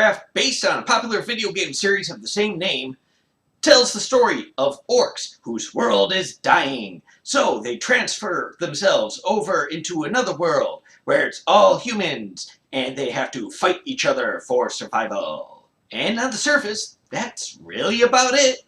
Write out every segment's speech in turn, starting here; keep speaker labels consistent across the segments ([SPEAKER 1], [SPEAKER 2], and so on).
[SPEAKER 1] Warcraft, based on a popular video game series of the same name, tells the story of orcs whose world is dying. So they transfer themselves over into another world where it's all humans and they have to fight each other for survival. And on the surface, that's really about it.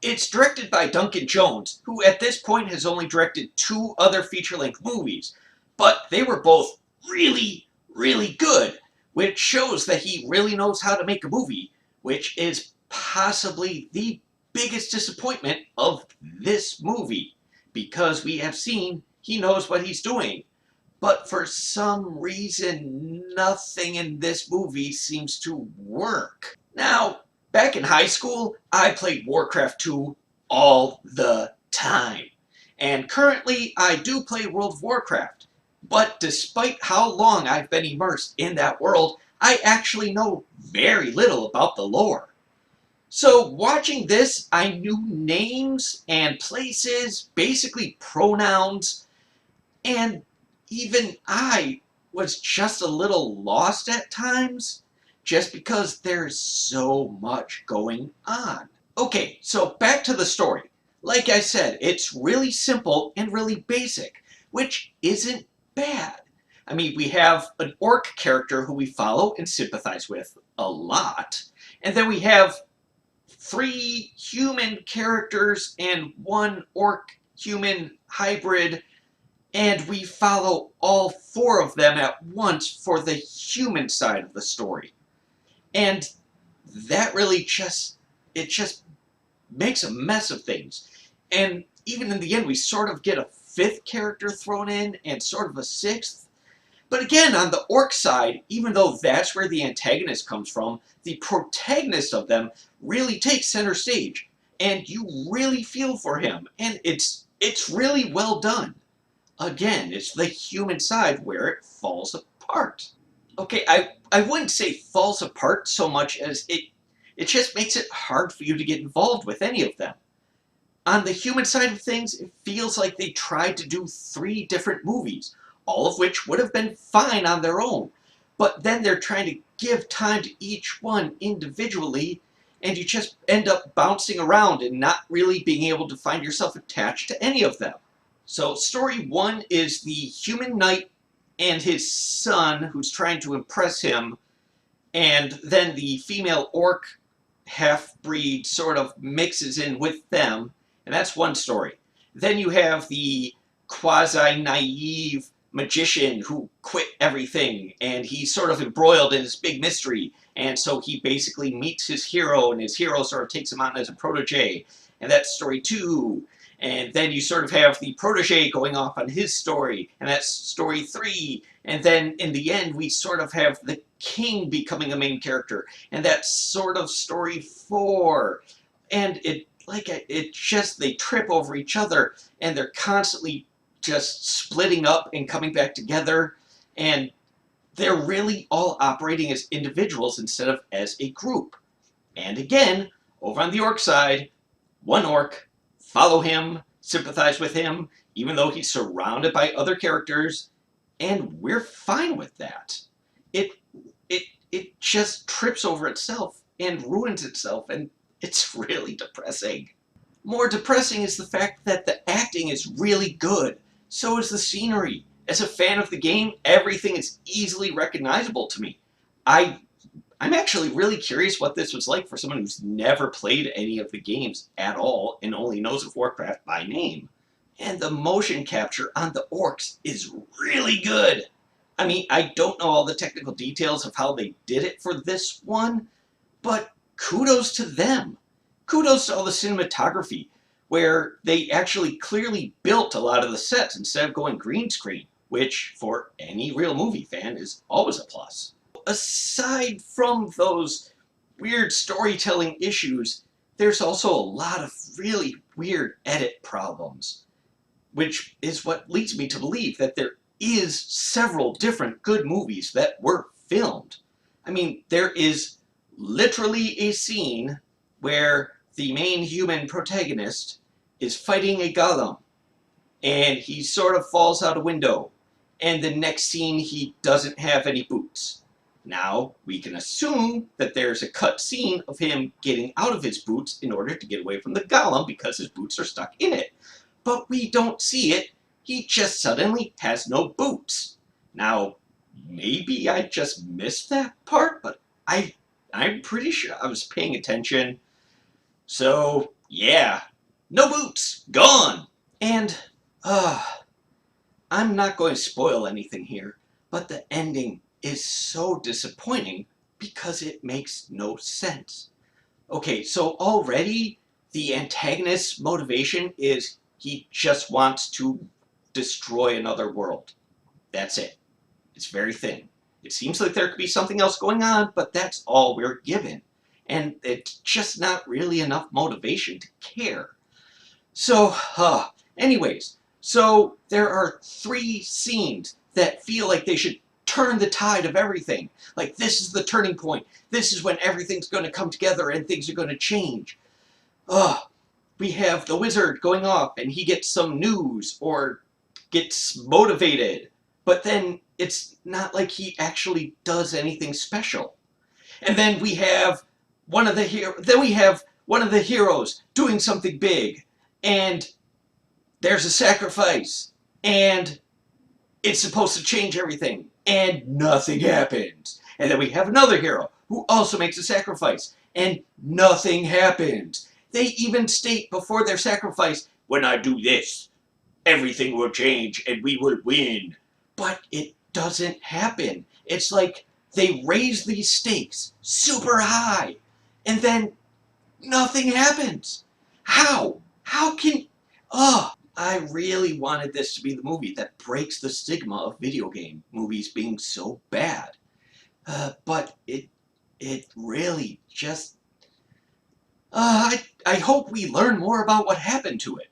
[SPEAKER 1] It's directed by Duncan Jones, who at this point has only directed 2 other feature-length movies, but they were both really, really good, which shows that he really knows how to make a movie, which is possibly the biggest disappointment of this movie, because we have seen he knows what he's doing. But for some reason, nothing in this movie seems to work. Now, back in high school, I played Warcraft 2 all the time. And currently, I do play World of Warcraft. But despite how long I've been immersed in that world, I actually know very little about the lore. So watching this, I knew names and places, basically pronouns, and even I was just a little lost at times, just because there's so much going on. Okay, so back to the story. Like I said, it's really simple and really basic, which isn't bad. I mean, we have an orc character who we follow and sympathize with a lot, and then we have 3 human characters and 1 orc-human hybrid, and we follow all 4 of them at once for the human side of the story. And that really just makes a mess of things. And even in the end, we sort of get a 5th character thrown in and sort of a 6th. But again, on the orc side, even though that's where the antagonist comes from, the protagonist of them really takes center stage. And you really feel for him. And it's really well done. Again, it's the human side where it falls apart. Okay, I wouldn't say falls apart so much as it just makes it hard for you to get involved with any of them. On the human side of things, it feels like they tried to do 3 different movies, all of which would have been fine on their own. But then they're trying to give time to each one individually, and you just end up bouncing around and not really being able to find yourself attached to any of them. So story 1 is the human knight and his son who's trying to impress him, and then the female orc half-breed sort of mixes in with them, and that's one story. Then you have the quasi-naive magician who quit everything, and he's sort of embroiled in this big mystery, and so he basically meets his hero, and his hero sort of takes him on as a protege, and that's story 2. And then you sort of have the protege going off on his story, and that's story 3. And then in the end, we sort of have the king becoming a main character, and that's sort of story 4. And they trip over each other, and they're constantly just splitting up and coming back together, and they're really all operating as individuals instead of as a group. And again, over on the orc side, 1 orc, follow him, sympathize with him, even though he's surrounded by other characters, and we're fine with that. It just trips over itself and ruins itself, and it's really depressing. More depressing is the fact that the acting is really good. So is the scenery. As a fan of the game, everything is easily recognizable to me. I'm actually really curious what this was like for someone who's never played any of the games at all and only knows of Warcraft by name. And the motion capture on the orcs is really good. I mean, I don't know all the technical details of how they did it for this one, but kudos to them. Kudos to all the cinematography, where they actually clearly built a lot of the sets instead of going green screen, which for any real movie fan is always a plus. Aside from those weird storytelling issues, there's also a lot of really weird edit problems, which is what leads me to believe that there is several different good movies that were filmed. I mean, there is literally a scene where the main human protagonist is fighting a golem, and he sort of falls out a window, and the next scene he doesn't have any boots. Now, we can assume that there's a cut scene of him getting out of his boots in order to get away from the golem because his boots are stuck in it. But we don't see it. He just suddenly has no boots. Now, maybe I just missed that part, but I'm pretty sure I was paying attention. So, yeah, no boots, gone. And, I'm not going to spoil anything here, but the ending is so disappointing because it makes no sense. Okay, so already the antagonist's motivation is he just wants to destroy another world. That's it. It's very thin. It seems like there could be something else going on, but that's all we're given. And it's just not really enough motivation to care. So, anyways, so there are 3 scenes that feel like they should turn the tide of everything. Like, this is the turning point. This is when everything's going to come together and things are going to change. We have the wizard going off and he gets some news or gets motivated. But then it's not like he actually does anything special. And then we have one of the heroes doing something big, and there's a sacrifice, and it's supposed to change everything, and nothing happens. And then we have another hero who also makes a sacrifice, and nothing happens. They even state before their sacrifice, when I do this, everything will change and we will win. But it doesn't happen. It's like they raise these stakes super high, and then nothing happens. How? How can... I really wanted this to be the movie that breaks the stigma of video game movies being so bad. But it really just... I hope we learn more about what happened to it.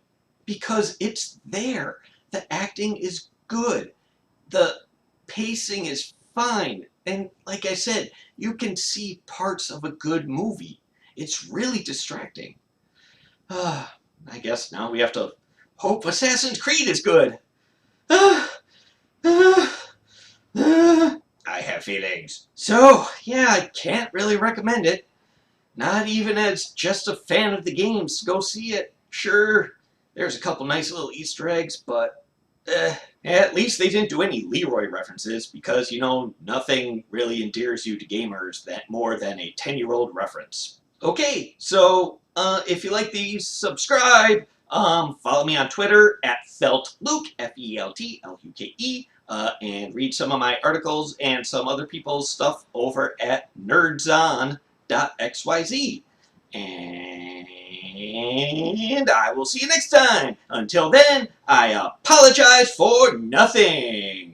[SPEAKER 1] Because it's there. The acting is good. The pacing is fine. And like I said, you can see parts of a good movie. It's really distracting. I guess now we have to hope Assassin's Creed is good. I have feelings. So, yeah, I can't really recommend it. Not even as just a fan of the games. Go see it. Sure, there's a couple nice little Easter eggs, but at least they didn't do any Leroy references because, you know, nothing really endears you to gamers that more than a 10-year-old reference. Okay, so if you like these, subscribe. Follow me on Twitter at FeltLuke, FELTLUKE, and read some of my articles and some other people's stuff over at nerdzon.xyz. And I will see you next time. Until then, I apologize for nothing.